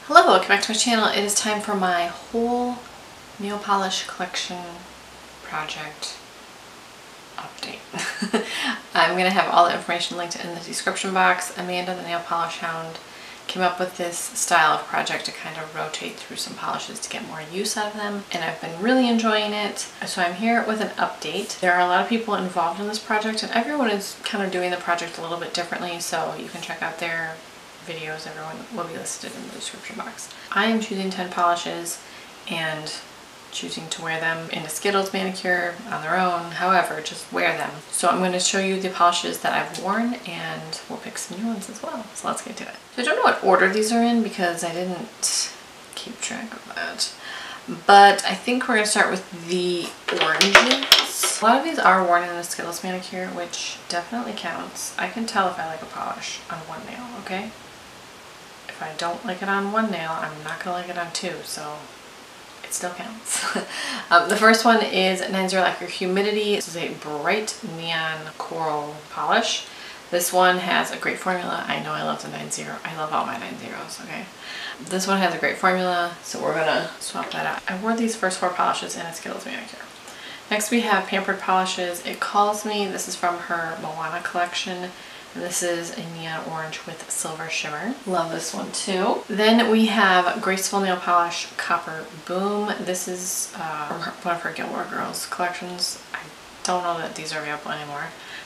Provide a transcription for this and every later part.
Hello, welcome back to my channel. It is time for my whole nail polish collection project update. I'm going to have all the information linked in the description box. Amanda, the nail polish hound, came up with this style of project to kind of rotate through some polishes to get more use out of them, and I've been really enjoying it. So I'm here with an update. There are a lot of people involved in this project, and everyone is kind of doing the project a little bit differently, so you can check out their videos. Everyone will be listed in the description box. I am choosing 10 polishes and choosing to wear them in a Skittles manicure on their own, however, just wear them. So I'm going to show you the polishes that I've worn, and we'll pick some new ones as well. So let's get to it. So I don't know what order these are in because I didn't keep track of that, but I think we're going to start with the oranges. A lot of these are worn in a Skittles manicure, which definitely counts. I can tell if I like a polish on one nail, okay? If I don't like it on one nail, I'm not going to like it on two, so it still counts. The first one is 90 Lacquer Humidity. This is a bright neon coral polish. This one has a great formula. I know I love the 90. I love all my 90s, okay? This one has a great formula, so we're going to swap that out. I wore these first 4 polishes in a Skittles manicure. Next we have Pampered polishes. It Calls Me. This is from her Moana collection. And this is a neon orange with silver shimmer. Love this one too. Then we have Graceful nail polish Copper Boom. This is from one of her Gilmore Girls collections. I don't know that these are available anymore.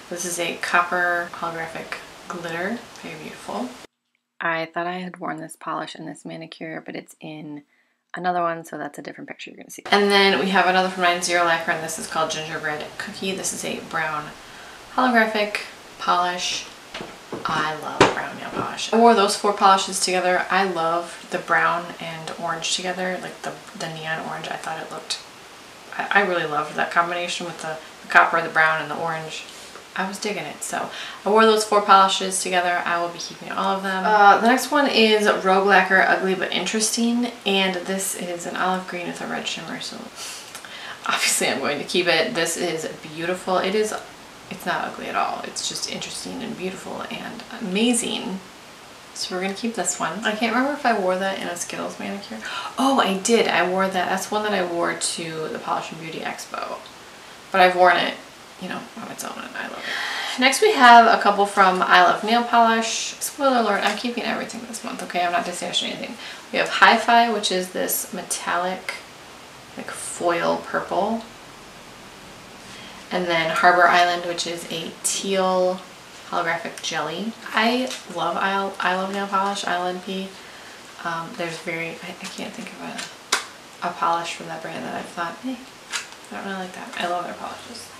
This is a copper holographic glitter. Very beautiful. I thought I had worn this polish in this manicure, but it's in another one, so that's a different picture you're going to see. And then we have another from 90 Lacquer, and this is called Gingerbread Cookie. This is a brown holographic polish. I love brown nail polish. I wore those 4 polishes together. I love the brown and orange together, like the neon orange. I thought it looked, I really loved that combination with the copper, the brown, and the orange. I was digging it. So I wore those 4 polishes together. I will be keeping all of them. The next one is Rogue Lacquer Ugly But Interesting, and this is an olive green with a red shimmer, so obviously I'm going to keep it. This is beautiful. It's not ugly at all. It's just interesting and beautiful and amazing. So we're going to keep this one. I can't remember if I wore that in a Skittles manicure. Oh, I did. I wore that. That's one that I wore to the Polish and Beauty Expo. But I've worn it, you know, on its own, and I love it. Next we have a couple from I Love Nail Polish. Spoiler alert, I'm keeping everything this month, okay? I'm not dishashing anything. We have Hi-Fi, which is this metallic, like foil purple. And then Harbour Island, which is a teal holographic jelly. I love I Love Nail Polish, ILNP. There's I can't think of a polish from that brand that I've thought, hey, I don't really like that. I love their polishes.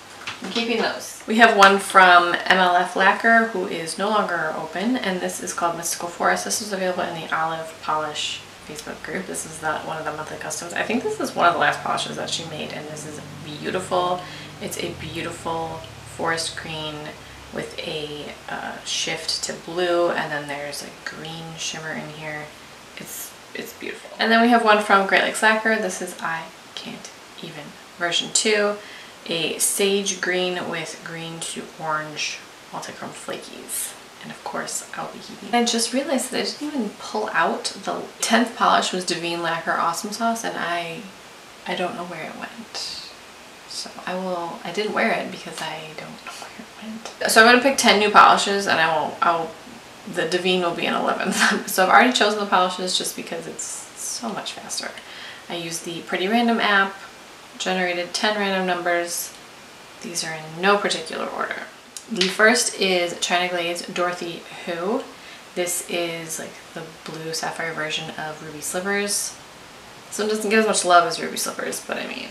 I'm keeping those. We have one from MLF Lacquer, who is no longer open, and this is called Mystical Forest. This is available in the Olive Polish Facebook group. This is one of the monthly customs. I think this is one of the last polishes that she made, and this is beautiful. It's a beautiful forest green with a shift to blue, and then there's a green shimmer in here. It's beautiful. And then we have one from Great Lakes Lacquer. This is I Can't Even version 2, a sage green with green to orange multichrome flakies. And of course, I'll be keeping. I just realized that I didn't even pull out the 10th polish was Daveen Lacquer Awesome Sauce, and I don't know where it went. So I didn't wear it because I don't know where it went. So I'm going to pick 10 new polishes, and the Daveen will be in 11th. So I've already chosen the polishes just because it's so much faster. I used the Pretty Random app, generated 10 random numbers. These are in no particular order. The first is China Glaze Dorothy Who. This is like the blue sapphire version of Ruby Slippers. This one doesn't get as much love as Ruby Slippers, but I mean,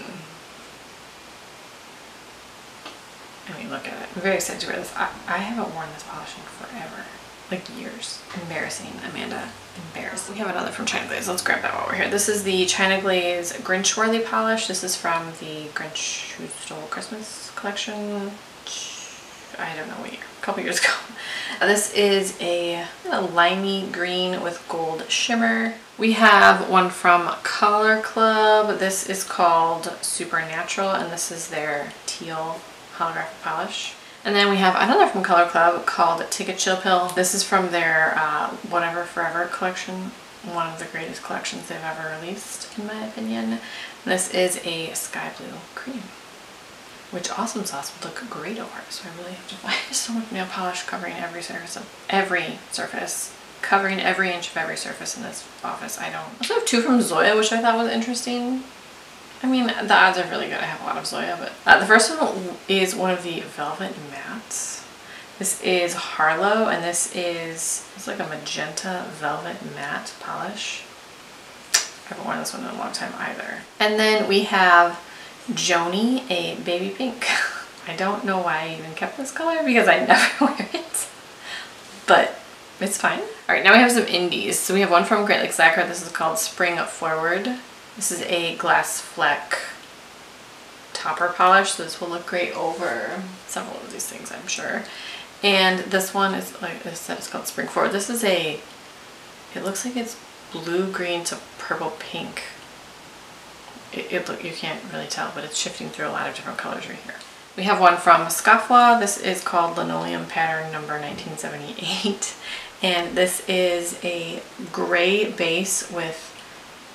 look at it. I'm very excited to wear this. I haven't worn this polish in forever. Like years. Embarrassing, Amanda. Embarrassing. We have another from China Glaze. Let's grab that while we're here. This is the China Glaze Grinch Worthy polish. This is from the Grinch Who Stole Christmas collection. I don't know what year. A couple years ago. This is a limey green with gold shimmer. We have one from ColourPop. This is called Supernatural, and this is their teal holographic polish. And then we have another from ColourPop called Take a Chill Pill. This is from their Whatever Forever collection. one of the greatest collections they've ever released, in my opinion. This is a sky blue cream, which Awesome Sauce would look great over. So I really have to find so much nail polish covering every surface, covering every inch of every surface in this office. I also have two from Zoya, which I thought was interesting. I mean, the odds are really good. I have a lot of Zoya, but the first one is one of the Velvet Mattes. This is Harlow, and it's like a magenta velvet matte polish. I haven't worn this one in a long time either. And then we have Joni, a baby pink. I don't know why I even kept this color because I never wear it, but it's fine. All right, now we have some indies. So we have one from Great Lakes Lacquer. This is called Spring Forward. This is a glass fleck topper polish, so this will look great over several of these things, I'm sure. And this one is, like I said, it's called Spring Forward. This is it looks like it's blue-green to purple-pink. You can't really tell, but it's shifting through a lot of different colors right here. We have one from Scofflaw. This is called Linoleum Pattern number 1978. And this is a gray base with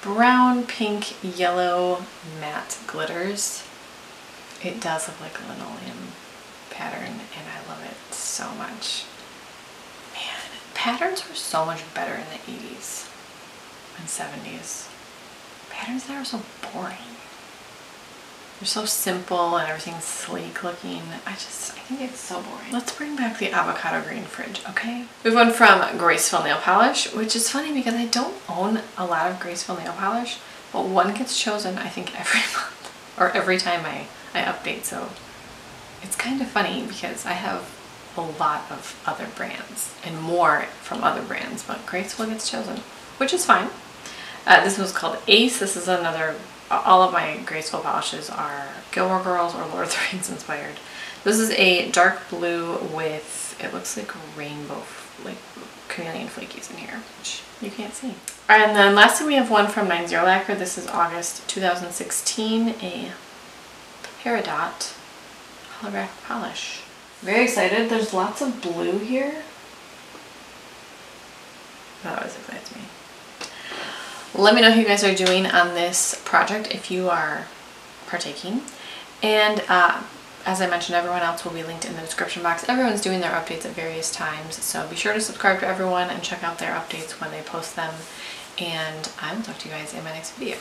brown, pink, yellow matte glitters. It does look like a linoleum pattern, and I love it so much. Man, patterns were so much better in the 80s and 70s. Patterns now are so boring. They're so simple and everything's sleek looking. I think it's so boring. Let's bring back the avocado green fridge, okay? We have one from Graceful Nail Polish, which is funny because I don't own a lot of Graceful nail polish, but one gets chosen, I think, every month or every time I update, so it's kind of funny because I have a lot of other brands and more from other brands, but Graceful gets chosen, which is fine. This one's called Ace. This is another, all of my Graceful polishes are Gilmore Girls or Lord of the Rings inspired. This is a dark blue with, it looks like rainbow, like chameleon flakies in here, which you can't see. And then lastly, we have one from 90 Lacquer. This is August 2016, a Peridot holographic polish. Very excited. There's lots of blue here. That always excites me. Let me know how you guys are doing on this project if you are partaking. And as I mentioned, everyone else will be linked in the description box. Everyone's doing their updates at various times, so be sure to subscribe to everyone and check out their updates when they post them. And I will talk to you guys in my next video.